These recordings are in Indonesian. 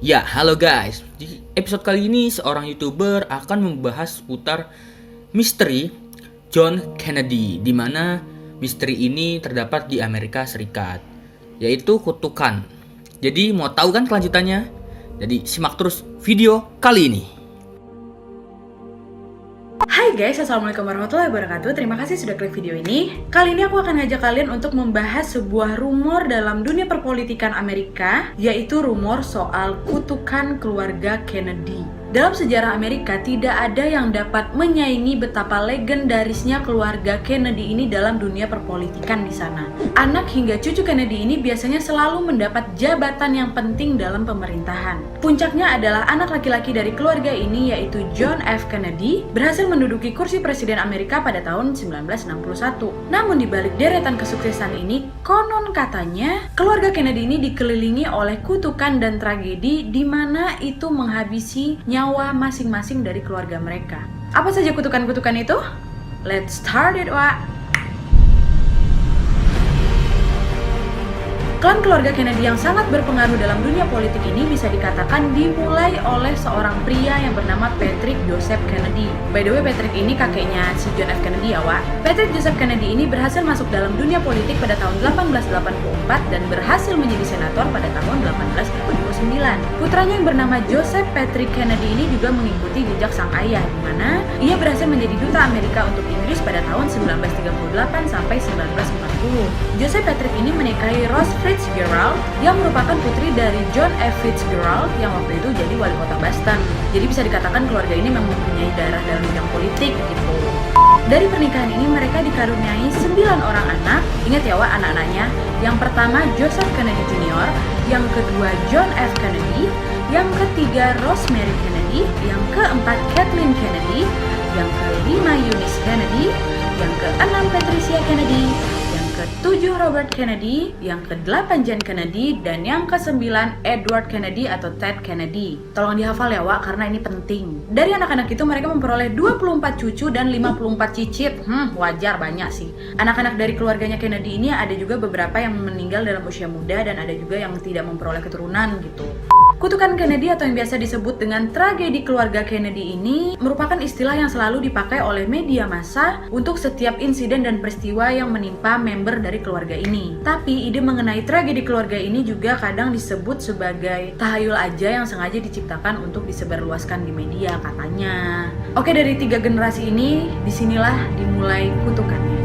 Ya, halo guys. Di episode kali ini seorang YouTuber akan membahas seputar misteri John Kennedy, di mana misteri ini terdapat di Amerika Serikat, yaitu kutukan. Jadi mau tahu kan kelanjutannya? Jadi simak terus video kali ini. Hai guys, assalamualaikum warahmatullahi wabarakatuh. Terima kasih sudah klik video ini. Kali ini aku akan ngajak kalian untuk membahas sebuah rumor dalam dunia perpolitikan Amerika, yaitu rumor soal kutukan keluarga Kennedy. Dalam sejarah Amerika, tidak ada yang dapat menyaingi betapa legendarisnya keluarga Kennedy ini dalam dunia perpolitikan di sana. Anak hingga cucu Kennedy ini biasanya selalu mendapat jabatan yang penting dalam pemerintahan. Puncaknya adalah anak laki-laki dari keluarga ini, yaitu John F. Kennedy, berhasil menduduki kursi presiden Amerika pada tahun 1961. Namun di balik deretan kesuksesan ini, konon katanya keluarga Kennedy ini dikelilingi oleh kutukan dan tragedi di mana itu menghabisi nyawa masing-masing dari keluarga mereka. Apa saja kutukan-kutukan itu? Let's start it, Wak! Klan keluarga Kennedy yang sangat berpengaruh dalam dunia politik ini bisa dikatakan dimulai oleh seorang pria yang bernama Patrick Joseph Kennedy. By the way, Patrick ini kakeknya si John F. Kennedy ya, Wak. Patrick Joseph Kennedy ini berhasil masuk dalam dunia politik pada tahun 1884 dan berhasil menjadi senator pada tahun 1889. Putranya yang bernama Joseph Patrick Kennedy ini juga mengikuti jejak sang ayah, di mana ia berhasil menjadi duta Amerika untuk Inggris pada tahun 1938 sampai 1940. Joseph Patrick ini menikahi Rose Fitzgerald yang merupakan putri dari John F. Fitzgerald yang waktu itu jadi wali kota Boston. Jadi bisa dikatakan keluarga ini memang mempunyai darah dalam bidang politik gitu. Dari pernikahan ini mereka dikaruniai 9 orang anak. Ingat ya, Wak, anak-anaknya. Yang pertama Joseph Kennedy Jr., yang kedua John F. Kennedy, yang ketiga Rosemary Kennedy, yang keempat Kathleen Kennedy, yang kelima Eunice Kennedy, yang keenam Patricia Kennedy, yang ketujuh Robert Kennedy, yang ke-8 John Kennedy, dan yang ke-9 Edward Kennedy atau Ted Kennedy. Tolong dihafal ya, Wak, karena ini penting. Dari anak-anak itu mereka memperoleh 24 cucu dan 54 cicit. Wajar banyak sih. Anak-anak dari keluarganya Kennedy ini ada juga beberapa yang meninggal dalam usia muda dan ada juga yang tidak memperoleh keturunan gitu. Kutukan Kennedy atau yang biasa disebut dengan tragedi keluarga Kennedy ini merupakan istilah yang selalu dipakai oleh media massa untuk setiap insiden dan peristiwa yang menimpa member dari keluarga ini. Tapi ide mengenai tragedi keluarga ini juga kadang disebut sebagai tahayul aja yang sengaja diciptakan untuk disebarluaskan di media katanya. Oke, dari 3 generasi ini, disinilah dimulai kutukannya.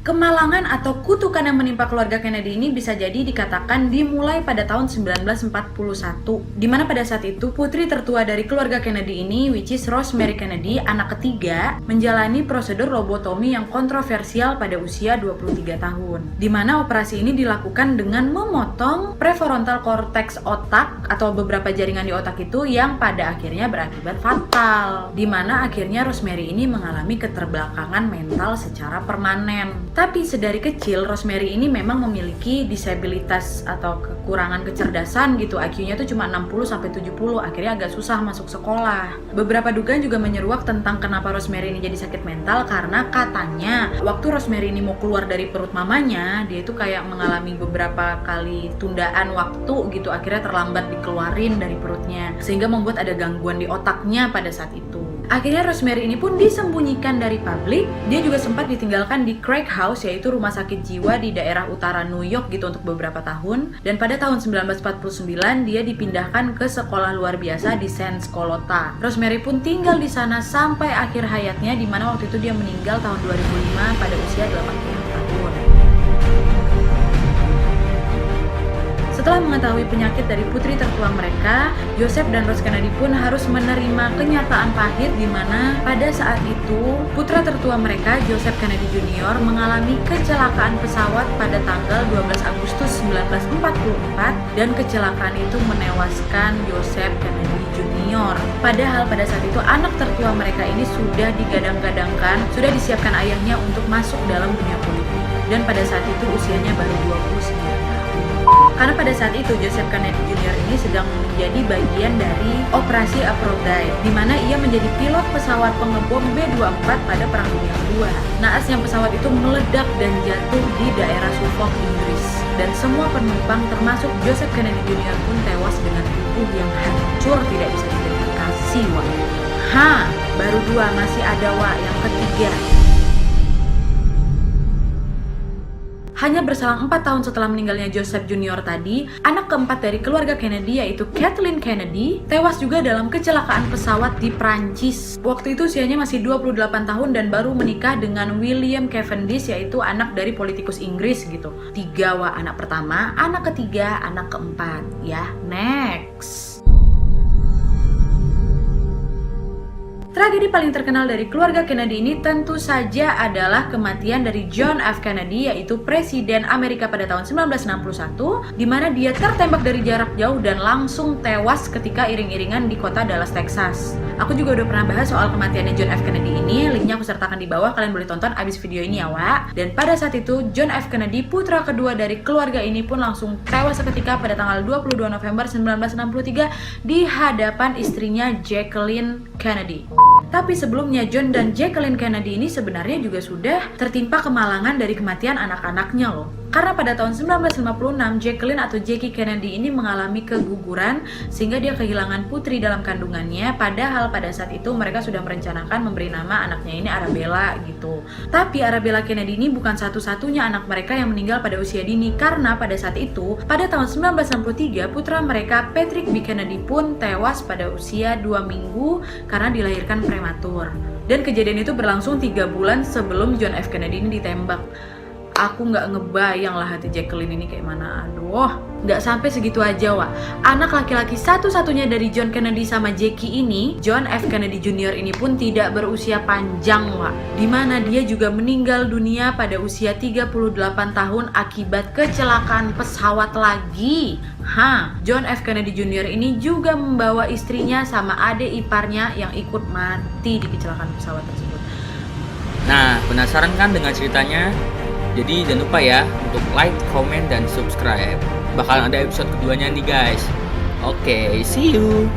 Kemalangan atau kutukan yang menimpa keluarga Kennedy ini bisa jadi dikatakan dimulai pada tahun 1941, di mana pada saat itu putri tertua dari keluarga Kennedy ini, which is Rosemary Kennedy, anak ketiga, menjalani prosedur lobotomi yang kontroversial pada usia 23 tahun. Di mana operasi ini dilakukan dengan memotong prefrontal cortex otak atau beberapa jaringan di otak itu yang pada akhirnya berakibat fatal. Di mana akhirnya Rosemary ini mengalami keterbelakangan mental secara permanen. Tapi sedari kecil Rosemary ini memang memiliki disabilitas atau kekurangan kecerdasan gitu. IQ-nya tuh cuma 60-70, akhirnya agak susah masuk sekolah. Beberapa dugaan juga menyeruak tentang kenapa Rosemary ini jadi sakit mental karena katanya waktu Rosemary ini mau keluar dari perut mamanya, dia itu kayak mengalami beberapa kali tundaan waktu gitu, akhirnya terlambat dikeluarin dari perutnya sehingga membuat ada gangguan di otaknya pada saat itu. Akhirnya Rosemary ini pun disembunyikan dari publik. Dia juga sempat ditinggalkan di Craig House, yaitu rumah sakit jiwa di daerah utara New York gitu untuk beberapa tahun. Dan pada tahun 1949 dia dipindahkan ke sekolah luar biasa di Sanscolota. Rosemary pun tinggal di sana sampai akhir hayatnya, di mana waktu itu dia meninggal tahun 2005 pada usia 80 tahun. Setelah mengetahui penyakit dari putri tertua mereka, Joseph dan Rose Kennedy pun harus menerima kenyataan pahit di mana pada saat itu putra tertua mereka, Joseph Kennedy Jr., mengalami kecelakaan pesawat pada tanggal 12 Agustus 1944 dan kecelakaan itu menewaskan Joseph Kennedy Jr. Padahal pada saat itu anak tertua mereka ini sudah digadang-gadangkan, sudah disiapkan ayahnya untuk masuk dalam dunia politik. Dan pada saat itu usianya baru 29 tahun. Karena pada saat itu Joseph Kennedy Jr. ini sedang menjadi bagian dari operasi Aphrodite, di mana ia menjadi pilot pesawat pengebom B-24 pada Perang Dunia Kedua. Naasnya pesawat itu meledak dan jatuh di daerah Suffolk, Inggris. Dan semua penumpang termasuk Joseph Kennedy Jr. pun tewas dengan tubuh yang hancur tidak bisa diidentifikasi, Wak. Baru 2, masih ada, Wak, yang ketiga. Hanya berselang 4 tahun setelah meninggalnya Joseph Jr. tadi, anak keempat dari keluarga Kennedy yaitu Kathleen Kennedy tewas juga dalam kecelakaan pesawat di Prancis. Waktu itu usianya masih 28 tahun dan baru menikah dengan William Cavendish, yaitu anak dari politikus Inggris gitu. 3, Wak, anak pertama, anak ketiga, anak keempat. Ya, next. Tragedi paling terkenal dari keluarga Kennedy ini tentu saja adalah kematian dari John F. Kennedy, yaitu Presiden Amerika pada tahun 1961, di mana dia tertembak dari jarak jauh dan langsung tewas ketika iring-iringan di kota Dallas, Texas. Aku juga udah pernah bahas soal kematiannya John F. Kennedy ini, linknya aku sertakan di bawah, kalian boleh tonton abis video ini ya, Wak. Dan pada saat itu, John F. Kennedy, putra kedua dari keluarga ini pun langsung tewas seketika pada tanggal 22 November 1963 di hadapan istrinya Jacqueline Kennedy. Tapi sebelumnya John dan Jacqueline Kennedy ini sebenarnya juga sudah tertimpa kemalangan dari kematian anak-anaknya loh. Karena pada tahun 1956 Jacqueline atau Jackie Kennedy ini mengalami keguguran sehingga dia kehilangan putri dalam kandungannya, padahal pada saat itu mereka sudah merencanakan memberi nama anaknya ini Arabella gitu. Tapi Arabella Kennedy ini bukan satu-satunya anak mereka yang meninggal pada usia dini, karena pada saat itu pada tahun 1963 putra mereka Patrick B. Kennedy pun tewas pada usia 2 minggu karena dilahirkan prematur. Dan kejadian itu berlangsung 3 bulan sebelum John F. Kennedy ini ditembak. Aku nggak ngebayang lah hati Jacqueline ini kayak mana. Aduh, nggak sampai segitu aja, Wak. Anak laki-laki satu-satunya dari John Kennedy sama Jackie ini, John F. Kennedy Jr. ini pun tidak berusia panjang, Wak. Dimana dia juga meninggal dunia pada usia 38 tahun akibat kecelakaan pesawat lagi. John F. Kennedy Jr. ini juga membawa istrinya sama adik iparnya yang ikut mati di kecelakaan pesawat tersebut. Nah, penasaran kan dengan ceritanya? Jadi jangan lupa ya untuk like, comment, dan subscribe. Bakalan ada episode keduanya nih guys. Oke, see you.